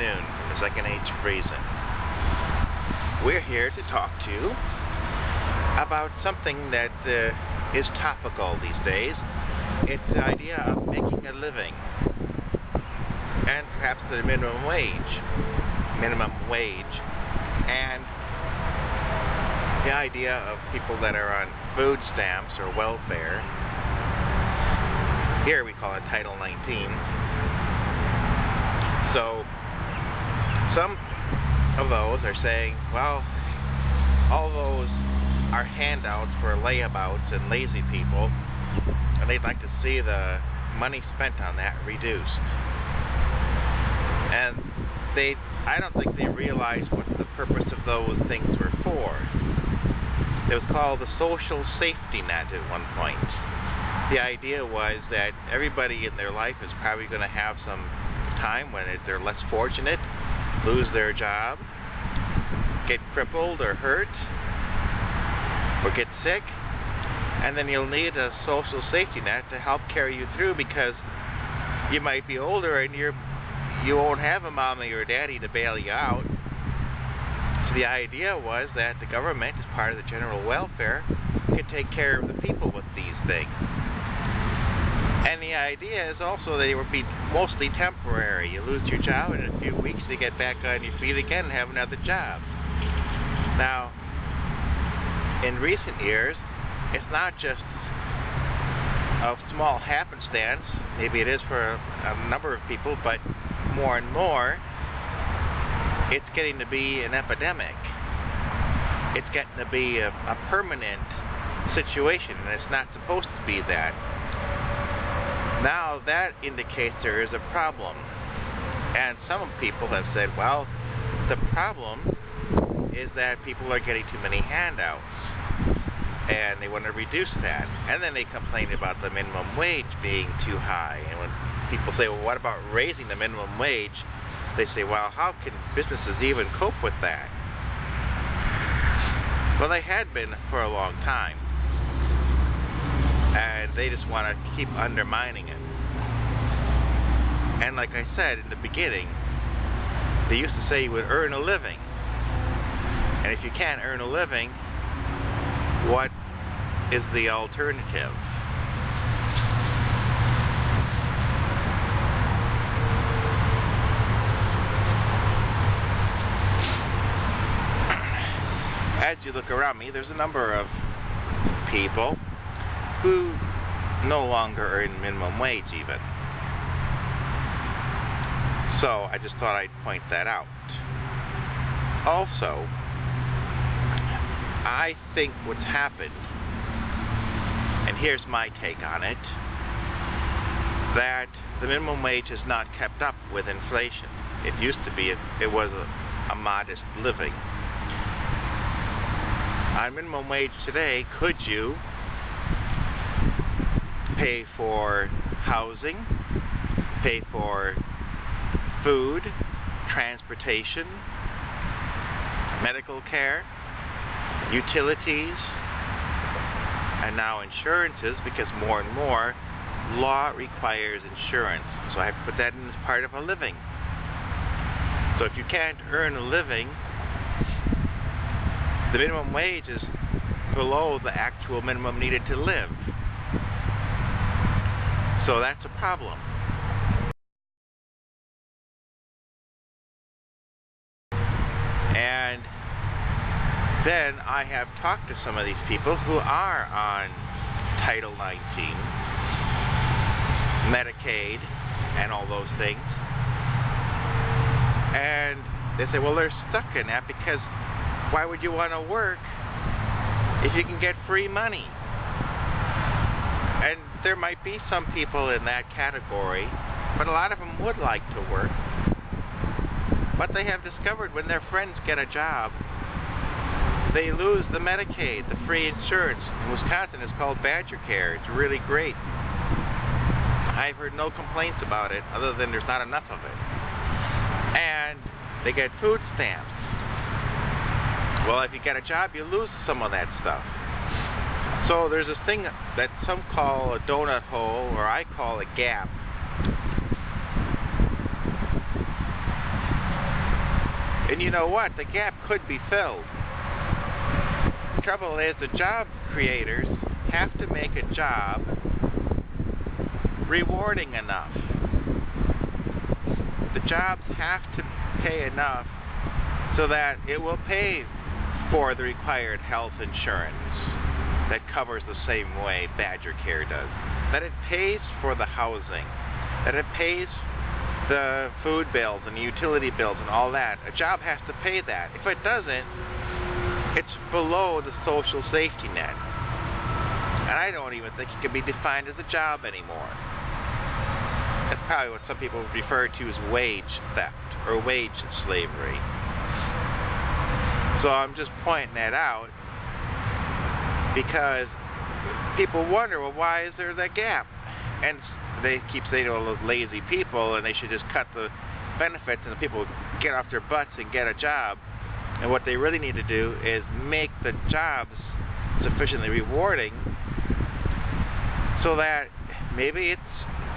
afternoon from the Second Age of Reason. We're here to talk to you about something that is topical these days. It's the idea of making a living, and perhaps the minimum wage, and the idea of people that are on food stamps or welfare. Here we call it Title 19. So some of those are saying, well, all those are handouts for layabouts and lazy people, and they'd like to see the money spent on that reduced. And I don't think they realized what the purpose of those things were for. It was called the social safety net at one point. The idea was that everybody in their life is probably going to have some time when they're less fortunate, lose their job, get crippled or hurt, or get sick, and then you'll need a social safety net to help carry you through, because you might be older and you won't have a mommy or daddy to bail you out. So the idea was that the government, as part of the general welfare, could take care of the people with these things. And the idea is also that it would be mostly temporary. You lose your job, and in a few weeks you get back on your feet again and have another job. Now, in recent years, it's not just a small happenstance. Maybe it is for a number of people, but more and more, it's getting to be an epidemic. It's getting to be a permanent situation, and it's not supposed to be that. Now that indicates there is a problem, and some people have said, well, the problem is that people are getting too many handouts, and they want to reduce that. And then they complain about the minimum wage being too high, and when people say, well, what about raising the minimum wage, they say, well, how can businesses even cope with that? Well, they had been for a long time, and they just want to keep undermining it. And like I said in the beginning, they used to say you would earn a living. And if you can't earn a living, what is the alternative? As you look around me, there's a number of people who no longer earn minimum wage even. So I just thought I'd point that out. Also, I think what's happened, and here's my take on it, that the minimum wage has not kept up with inflation. It used to be, it was a modest living. On minimum wage today, could you pay for housing, pay for food, transportation, medical care, utilities, and now insurances, because more and more law requires insurance. So I have to put that in as part of a living. So if you can't earn a living, the minimum wage is below the actual minimum needed to live. So that's a problem. And then I have talked to some of these people who are on Title 19, Medicaid, and all those things. And they say, well, they're stuck in that because why would you want to work if you can get free money? And there might be some people in that category, but a lot of them would like to work. But they have discovered when their friends get a job, they lose the Medicaid, the free insurance. In Wisconsin, it's called BadgerCare. It's really great. I've heard no complaints about it, other than there's not enough of it. And they get food stamps. Well, if you get a job, you lose some of that stuff. So there's this thing that some call a donut hole, or I call a gap. And you know what? The gap could be filled. The trouble is the job creators have to make a job rewarding enough. The jobs have to pay enough so that it will pay for the required health insurance that covers the same way BadgerCare does. That it pays for the housing. That it pays the food bills and the utility bills and all that. A job has to pay that. If it doesn't, it's below the social safety net. And I don't even think it can be defined as a job anymore. That's probably what some people refer to as wage theft or wage slavery. So I'm just pointing that out because people wonder, well, why is there that gap? And they keep saying, well, those lazy people, and they should just cut the benefits and the people get off their butts and get a job. And what they really need to do is make the jobs sufficiently rewarding so that maybe it's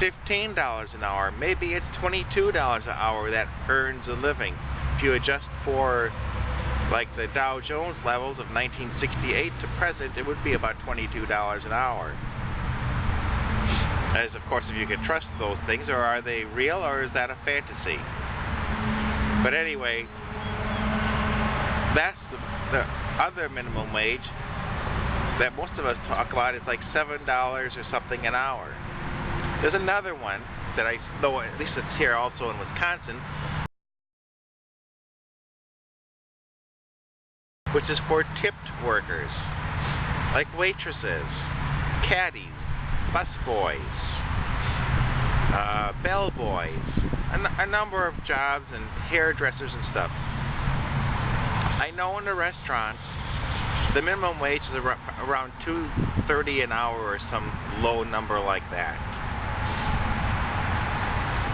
$15 an hour, maybe it's $22 an hour that earns a living. If you adjust for like the Dow Jones levels of 1968 to present, it would be about $22 an hour. As of course, if you can trust those things, or are they real, or is that a fantasy? But anyway, that's the other minimum wage that most of us talk about. It's like $7 or something an hour. There's another one that I know, at least it's here also in Wisconsin, which is for tipped workers, like waitresses, caddies, busboys, bellboys, a number of jobs, and hairdressers and stuff. I know in the restaurants, the minimum wage is around $2.30 an hour or some low number like that.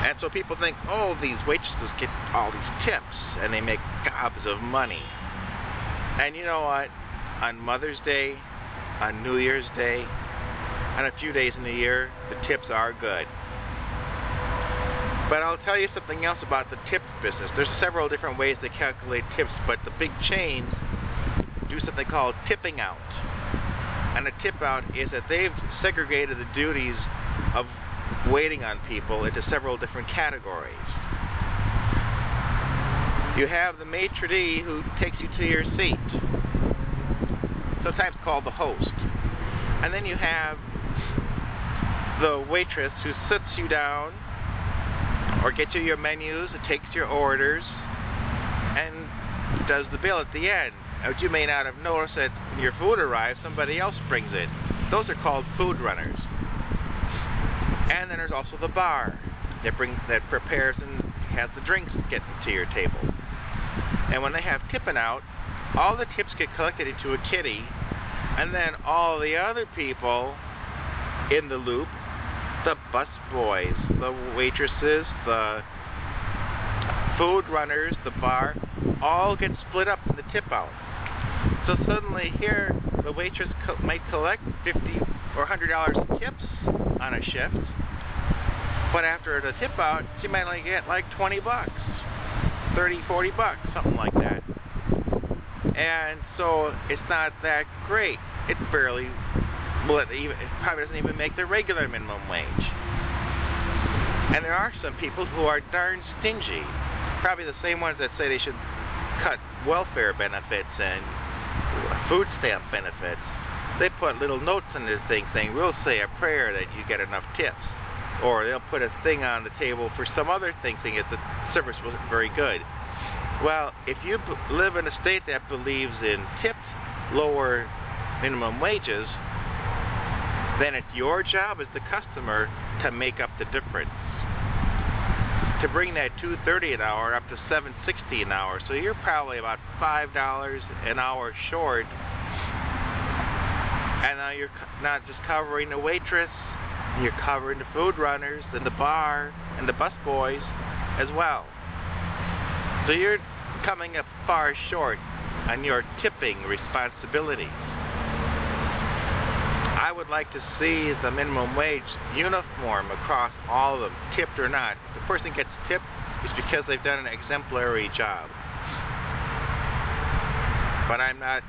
And so people think, oh, these waitresses get all these tips and they make gobs of money. And you know what? On Mother's Day, on New Year's Day, and a few days in the year, the tips are good. But I'll tell you something else about the tip business. There's several different ways to calculate tips, but the big chains do something called tipping out. And a tip out is that they've segregated the duties of waiting on people into several different categories. You have the maitre d' who takes you to your seat, sometimes called the host. And then you have the waitress who sits you down or gets you your menus and takes your orders and does the bill at the end. But you may not have noticed that when your food arrives, somebody else brings it. Those are called food runners. And then there's also the bar that prepares and has the drinks getting to your table. And when they have tipping out, all the tips get collected into a kitty, and then all the other people in the loop, the bus boys, the waitresses, the food runners, the bar, all get split up in the tip out. So suddenly here, the waitress might collect $50 or $100 in tips on a shift, but after the tip out, she might only get like 20 bucks, 30, 40 bucks, something like that. And so it's not that great. It barely, well, it probably doesn't even make the regular minimum wage. And there are some people who are darn stingy, probably the same ones that say they should cut welfare benefits and food stamp benefits. They put little notes in this thing saying, we'll say a prayer that you get enough tips. Or they'll put a thing on the table for some other thing saying that the service wasn't very good. Well, if you live in a state that believes in tipped lower minimum wages, then it's your job as the customer to make up the difference. To bring that $2.30 an hour up to $7.60 an hour. So you're probably about $5 an hour short. And now you're not just covering the waitress, you're covering the food runners and the bar and the bus boys as well. So you're coming up far short on your tipping responsibilities. I would like to see the minimum wage uniform across all of them, tipped or not. If the person gets tipped, it's because they've done an exemplary job. but I'm not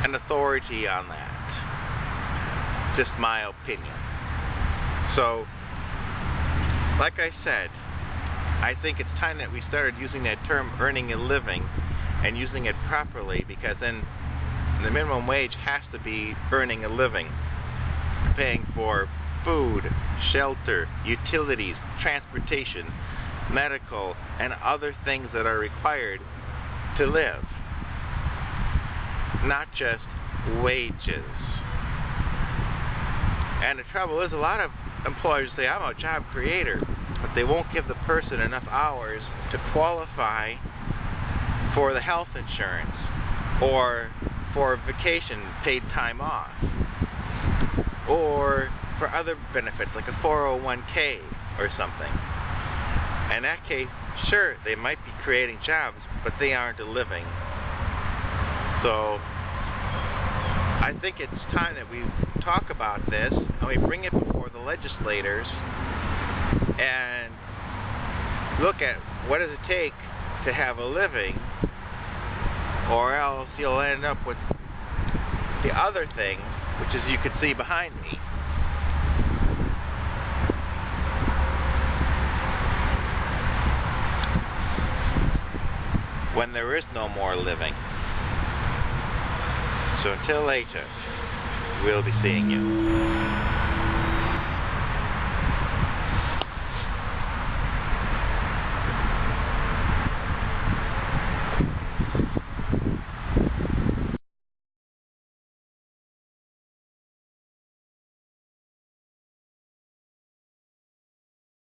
an authority on that. Just my opinion. So, like I said, I think it's time that we started using that term earning a living and using it properly, because then the minimum wage has to be earning a living, paying for food, shelter, utilities, transportation, medical, and other things that are required to live, not just wages. And the trouble is, a lot of employers say, I'm a job creator, but they won't give the person enough hours to qualify for the health insurance or for vacation paid time off, or for other benefits like a 401k or something. In that case, sure, they might be creating jobs, but they aren't a living. So I think it's time that we talk about this and we bring it before the legislators and look at what does it take to have a living, or else you'll end up with the other thing, which is you can see behind me. When there is no more living. So until later, we'll be seeing you.